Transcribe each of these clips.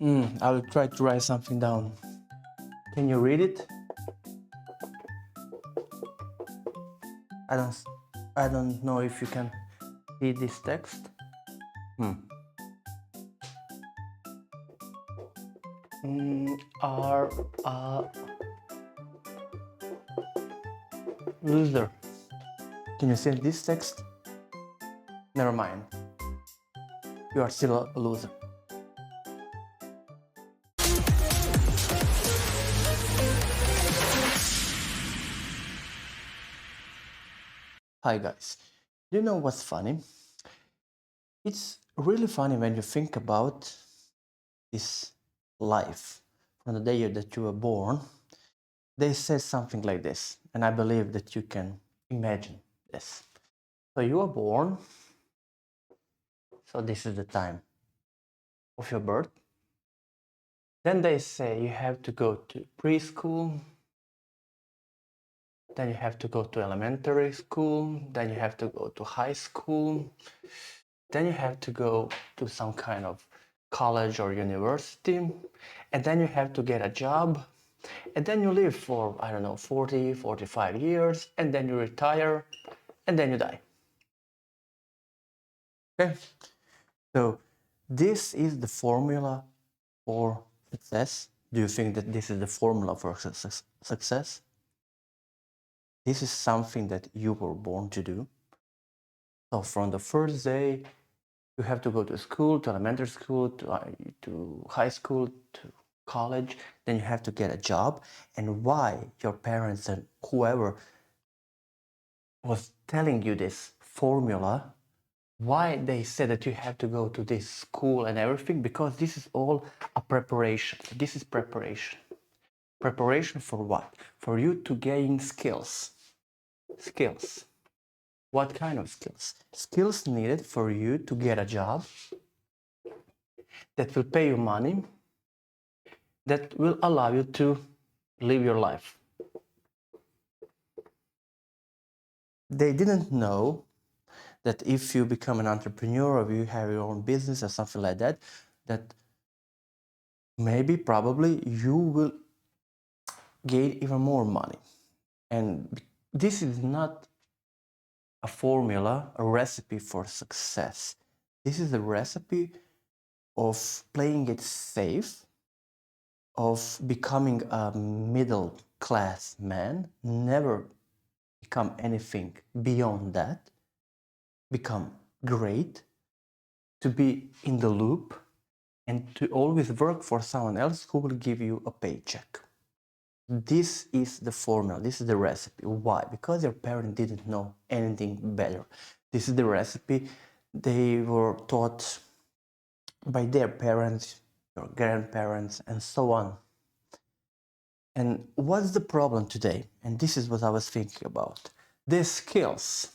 I will try to write something down. Can you read it? I don't I don't know if you can see this text. Are a loser. Can you see this text? Never mind. You are still a loser. Hi guys. You know what's funny? It's really funny when you think about this life from the day that you were born. They say something like this, and I believe that you can imagine this. So you were born, so this is the time of your birth. Then they say you have to go to preschool, then you have to go to elementary school, then you have to go to high school, then you have to go to some kind of college or university, and then you have to get a job, and then you live for, I don't know, 40, 45 years, and then you retire, and then you die. Okay? So this is the formula for success. Do you think that this is the formula for success? This is something that you were born to do. So from the first day, you have to go to school, to elementary school, to high school, to college. Then you have to get a job. And why your parents and whoever was telling you this formula, why they said that you have to go to this school and everything, because this is all a preparation. This is preparation. Preparation for what? For you to gain skills. Skills. What kind of skills? Skills needed for you to get a job that will pay you money, that will allow you to live your life. They didn't know that if you become an entrepreneur or you have your own business or something like that, that maybe probably you will gain even more money. And this is not a formula, a recipe for success. This is a recipe of playing it safe, of becoming a middle class man, never become anything beyond that, become great, to be in the loop, and to always work for someone else who will give you a paycheck. This is the formula, this is the recipe. Why? Because your parents didn't know anything better. This is the recipe they were taught by their parents, your grandparents, and so on. And what's the problem today? And this is what I was thinking about. The skills.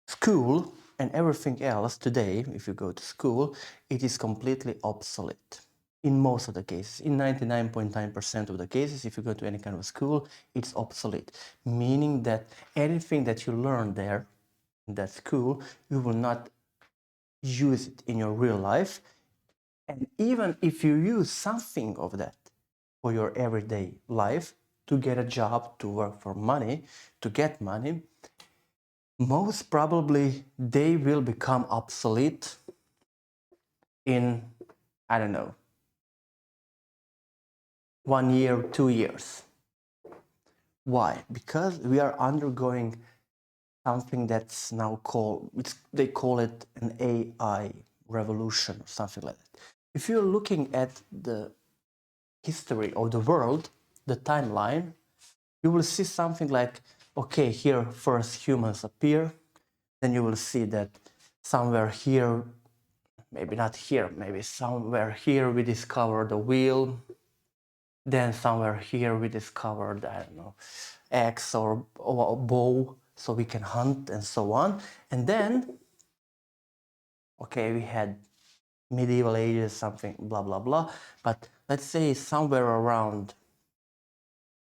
School and everything else today, if you go to school, it is completely obsolete. In most of the cases, in 99.9% of the cases, if you go to any kind of school, it's obsolete. Meaning that anything that you learn there in that school, you will not use it in your real life. And even if you use something of that for your everyday life, to get a job, to work for money, to get money, most probably they will become obsolete in, I don't know, 1 year, 2 years. Why? Because we are undergoing something that's now called, they call it an AI revolution or something like that. If you're looking at the history of the world, the timeline, you will see something like, okay, here first humans appear, then you will see that somewhere here, maybe not here, maybe somewhere here we discover the wheel, then somewhere here we discovered, I don't know, axe or a bow, so we can hunt and so on. And then, okay, we had medieval ages, something, blah, blah, blah. But let's say somewhere around,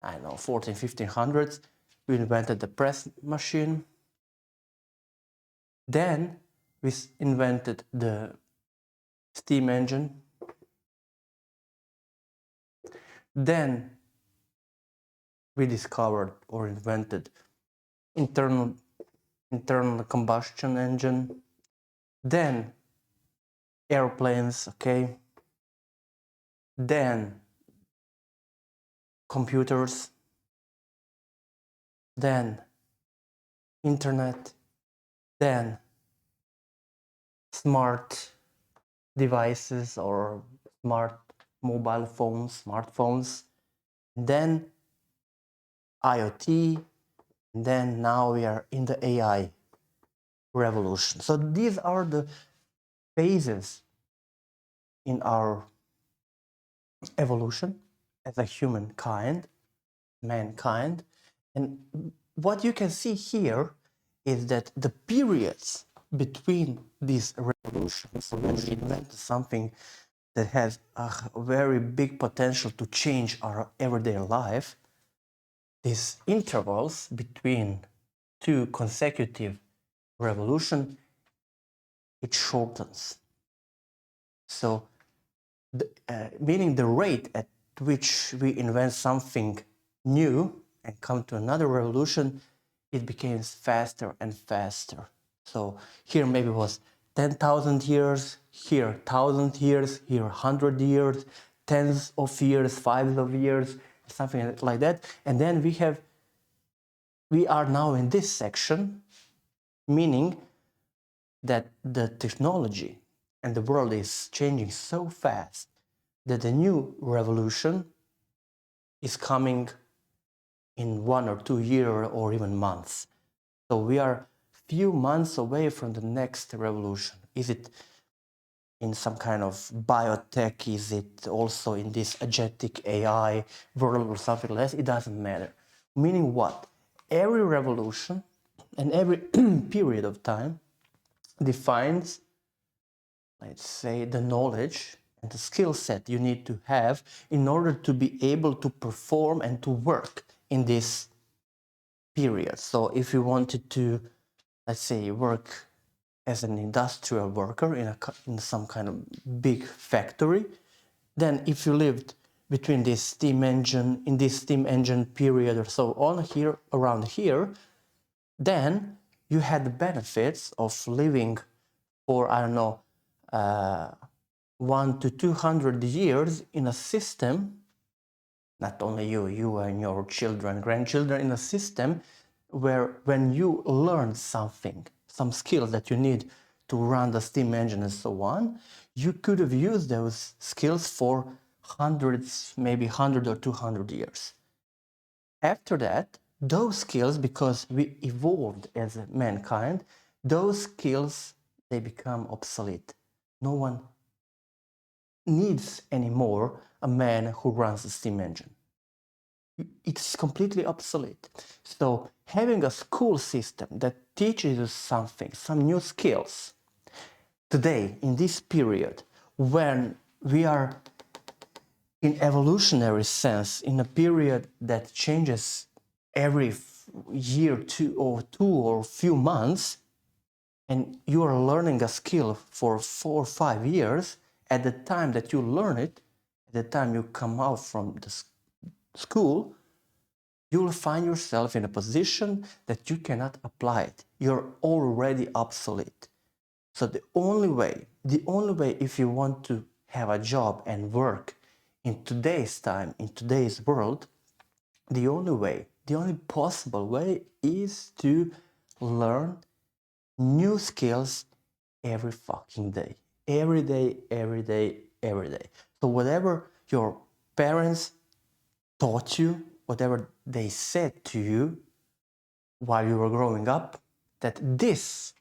I don't know, 14, 1500s, we invented the press machine. Then we invented the steam engine. Then we discovered or invented internal combustion engine. Then airplanes, okay. Then computers. Then internet. Then smart devices or smart mobile phones, smartphones. Then IoT. And then now we are in the AI revolution. So these are the phases in our evolution as a humankind, mankind. And what you can see here is that the periods between these revolutions, when we invent something that has a very big potential to change our everyday life, these intervals between two consecutive revolutions, it shortens. So meaning the rate at which we invent something new and come to another revolution, it becomes faster and faster. So here maybe it was 10,000 years, here 1,000 years, here 100 years, tens of years, fives of years, something like that. And then we are now in this section, meaning that the technology and the world is changing so fast that the new revolution is coming in 1 or 2 years or even months. So we are few months away from the next revolution. Is it in some kind of biotech? Is it also in this agentic AI world or something less? It doesn't matter. Meaning what? Every revolution and every period of time defines, let's say, the knowledge and the skill set you need to have in order to be able to perform and to work in this period. So if you wanted to, let's say, work as an industrial worker in some kind of big factory, then if you lived between this steam engine, in this steam engine period or so on here, around here, then you had the benefits of living for, I don't know, 1 to 200 years in a system, not only you and your children, grandchildren, in a system where when you learn something, some skills that you need to run the steam engine and so on, you could have used those skills for hundreds, maybe 100 or 200 years. After that, those skills, because we evolved as a mankind, those skills, they become obsolete. No one needs anymore a man who runs a steam engine. It's completely obsolete. So having a school system that teaches you something, some new skills, today, in this period, when we are in evolutionary sense, in a period that changes every year, two or few months, and you are learning a skill for 4 or 5 years, at the time that you learn it, at the time you come out from the school, you will find yourself in a position that you cannot apply it. You're already obsolete. So the only way if you want to have a job and work in today's time, in today's world, the only possible way is to learn new skills every fucking day. Every day, every day, every day. So whatever your parents taught you, whatever they said to you while you were growing up, that this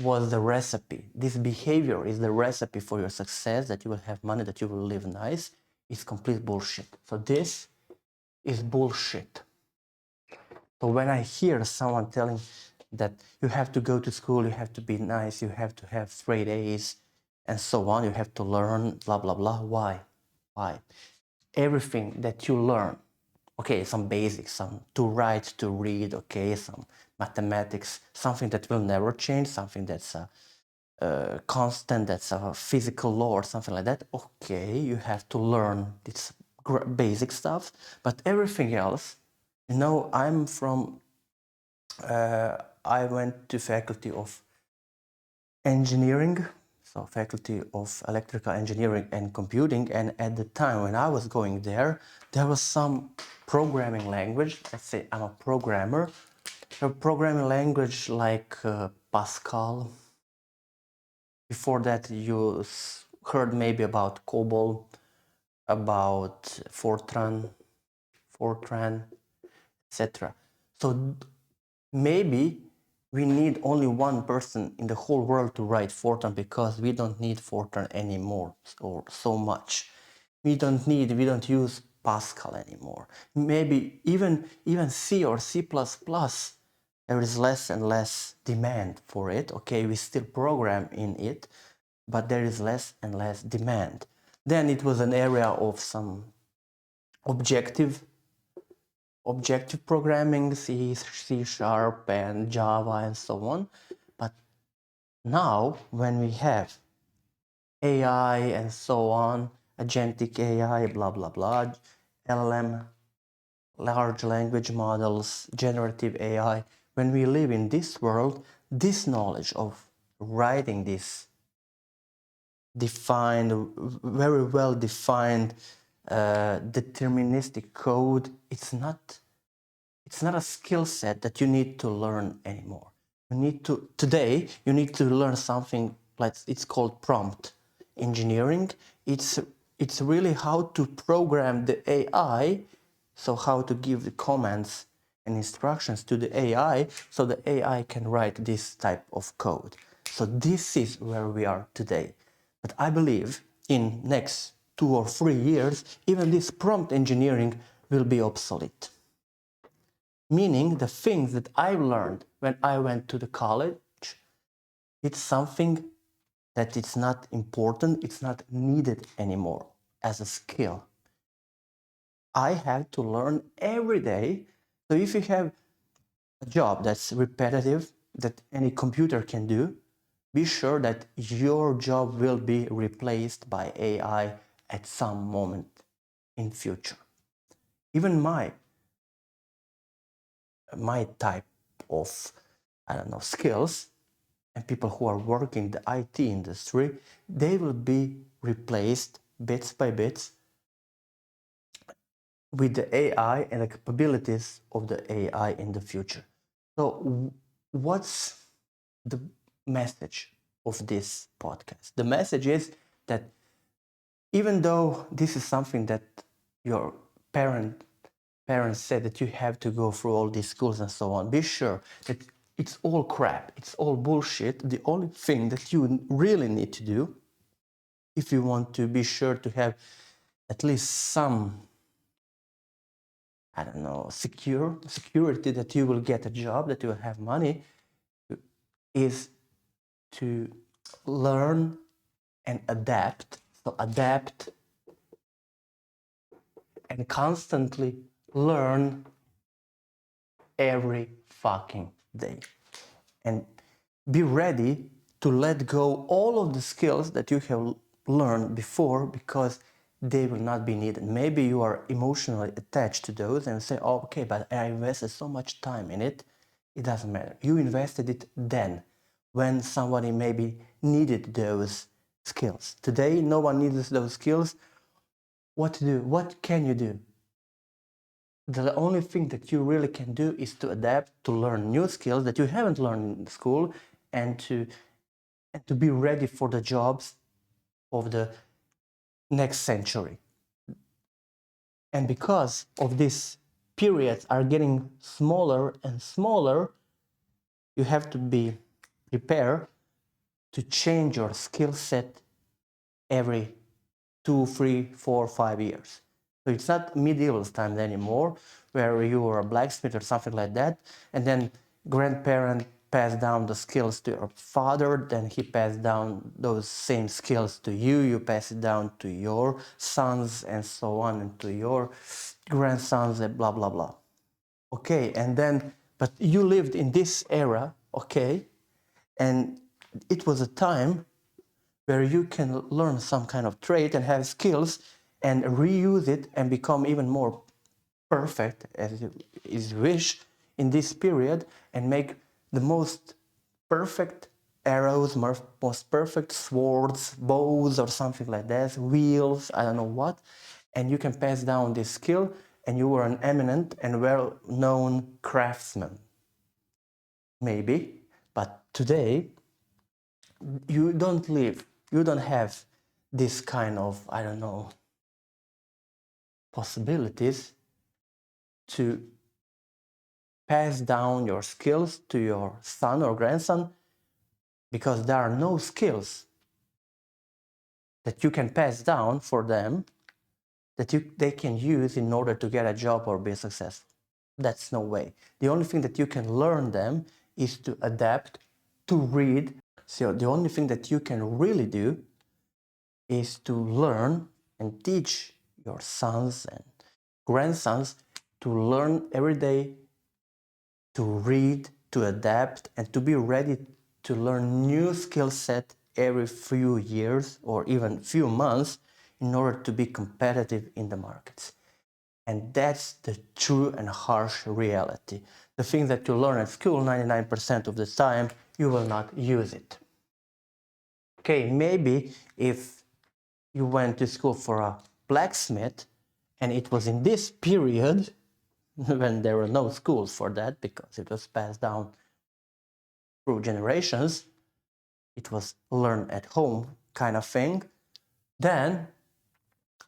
was the recipe. This behavior is the recipe for your success, that you will have money, that you will live nice, is complete bullshit. So this is bullshit. So when I hear someone telling that you have to go to school, you have to be nice, you have to have straight A's, and so on, you have to learn, blah, blah, blah. Why? Why? Everything that you learn, okay, some basics, some to write, to read, okay, some mathematics, something that will never change, something that's constant, that's a physical law or something like that, okay, you have to learn this basic stuff. But everything else, I'm from, I went to faculty of engineering, so faculty of electrical engineering and computing, and at the time when I was going there was some programming language. Let's say I'm a programmer. A programming language like Pascal. Before that you heard maybe about COBOL, about Fortran, etc. So maybe we need only one person in the whole world to write Fortran, because we don't need Fortran anymore or so much. We don't use Pascal anymore. Maybe even C or C++, there is less and less demand for it. Okay, we still program in it, but there is less and less demand. Then it was an area of some objective programming, C Sharp and Java and so on. But now when we have AI and so on, agentic AI, blah, blah, blah, LLM, large language models, generative AI, when we live in this world, this knowledge of writing this defined, very well defined, deterministic code, it's not a skill set that you need to learn anymore. Today you need to learn something like, it's called prompt engineering. It's really how to program the AI, so how to give the commands and instructions to the AI so the AI can write this type of code. So this is where we are today. But I believe in next 2 or 3 years, even this prompt engineering will be obsolete. Meaning the things that I learned when I went to the college, it's something that it's not important, it's not needed anymore as a skill. I have to learn every day. So if you have a job that's repetitive, that any computer can do, be sure that your job will be replaced by AI at some moment in future. Even my type of, skills, and people who are working in the IT industry, they will be replaced bits by bits with the AI and the capabilities of the AI in the future. So what's the message of this podcast? The message is that even though this is something that your parents said that you have to go through all these schools and so on, be sure that it's all crap, it's all bullshit. The only thing that you really need to do, if you want to be sure to have at least some, security that you will get a job, that you will have money, is to learn and adapt. So adapt and constantly learn every fucking day. And be ready to let go all of the skills that you have learned before, because they will not be needed. Maybe you are emotionally attached to those and say, oh, okay, but I invested so much time in it. It doesn't matter. You invested it then, when somebody maybe needed those skills. Today, no one needs those skills. What to do? What can you do? The only thing that you really can do is to adapt, to learn new skills that you haven't learned in school, and to be ready for the jobs of the next century. And because of these periods are getting smaller and smaller, you have to be prepared to change your skill set every 2, 3, 4, 5 years. So it's not medieval times anymore, where you were a blacksmith or something like that, and then grandparent passed down the skills to your father, then he passed down those same skills to you, you pass it down to your sons and so on, and to your grandsons, and blah, blah, blah. Okay, and then, but you lived in this era, okay, and it was a time where you can learn some kind of trade and have skills and reuse it and become even more perfect as you wish in this period and make the most perfect arrows, most perfect swords, bows, or something like that, wheels, I don't know what, and you can pass down this skill and you were an eminent and well-known craftsman. Maybe, but today you don't have this kind of, I don't know, possibilities to pass down your skills to your son or grandson, because there are no skills that you can pass down for them that they can use in order to get a job or be successful. That's no way. The only thing that you can learn them is to adapt, to read. So the only thing that you can really do is to learn and teach your sons and grandsons to learn every day, to read, to adapt, and to be ready to learn new skill set every few years or even few months in order to be competitive in the markets. And that's the true and harsh reality. The thing that you learn at school, 99% of the time, you will not use it. Okay, maybe if you went to school for a blacksmith and it was in this period when there were no schools for that because it was passed down through generations, it was learn at home kind of thing, then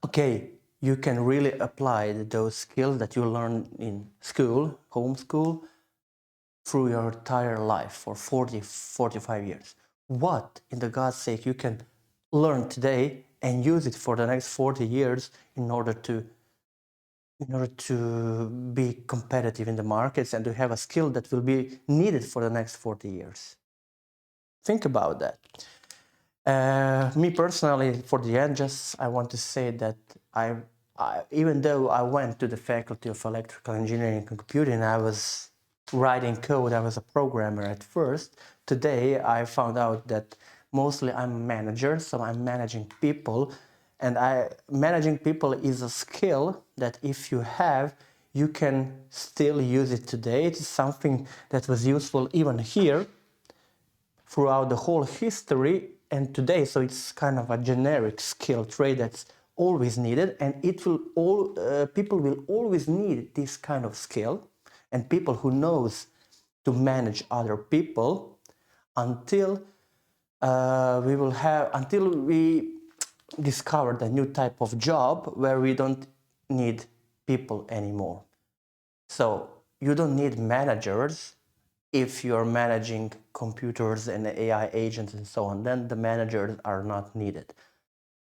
okay, you can really apply those skills that you learned in school, homeschool, through your entire life for 40, 45 years. What, in the God's sake, you can learn today and use it for the next 40 years in order to be competitive in the markets and to have a skill that will be needed for the next 40 years. Think about that. Me personally, for the end, just I want to say that even though I went to the Faculty of Electrical Engineering and Computing, I was writing code, I was a programmer at first. Today, I found out that mostly I'm a manager, so I'm managing people. And managing people is a skill that if you have, you can still use it today. It is something that was useful even here throughout the whole history and today, so it's kind of a generic skill trait that's always needed, and people will always need this kind of skill and people who knows to manage other people until we discover a new type of job where we don't need people anymore. So you don't need managers if you're managing computers and AI agents and so on, then the managers are not needed.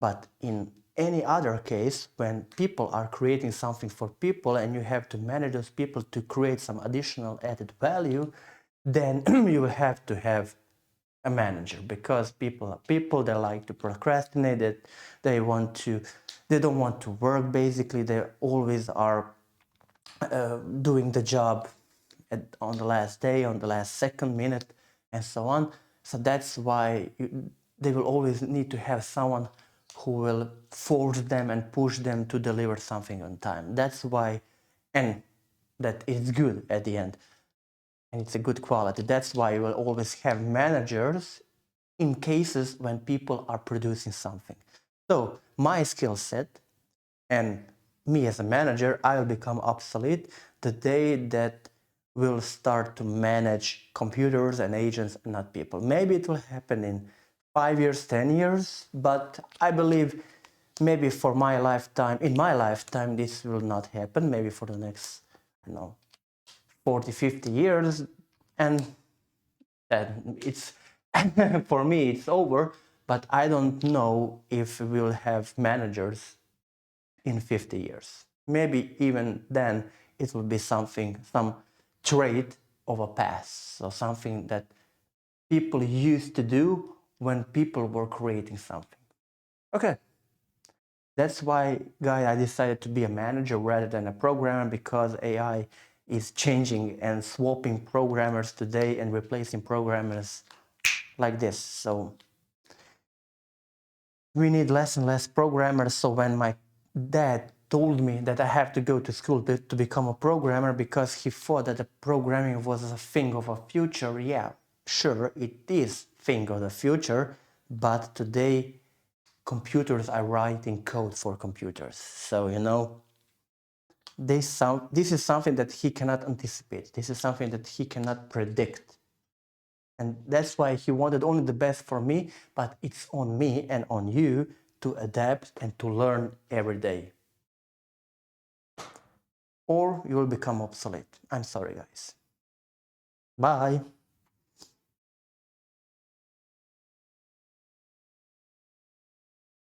But in any other case, when people are creating something for people and you have to manage those people to create some additional added value, then you will have to have a manager, because people are people, they like to procrastinate, that they don't want to work. Basically, they always are doing the job on the last day, on the last second, minute, and so on. So that's why they will always need to have someone who will force them and push them to deliver something on time. That's why, and that is good at the end, and it's a good quality. That's why you will always have managers in cases when people are producing something. So my skill set and me as a manager, I will become obsolete the day that we'll start to manage computers and agents and not people. Maybe it will happen in 5 years, 10 years, but I believe maybe for my lifetime, in my lifetime, this will not happen. Maybe for the next, 40, 50 years, and it's for me it's over, but I don't know if we'll have managers in 50 years. Maybe even then it will be some trait of a past, so something that people used to do when people were creating something. Okay, that's why, guy, I decided to be a manager rather than a programmer, because AI is changing and swapping programmers today and replacing programmers like this. So we need less and less programmers. So when my dad told me that I have to go to school to become a programmer because he thought that the programming was a thing of a future, yeah, sure, it is thing of the future, but today computers are writing code for computers. So, you know, this is something that he cannot anticipate. This is something that he cannot predict. And that's why he wanted only the best for me, but it's on me and on you to adapt and to learn every day. Or you will become obsolete. I'm sorry, guys. Bye.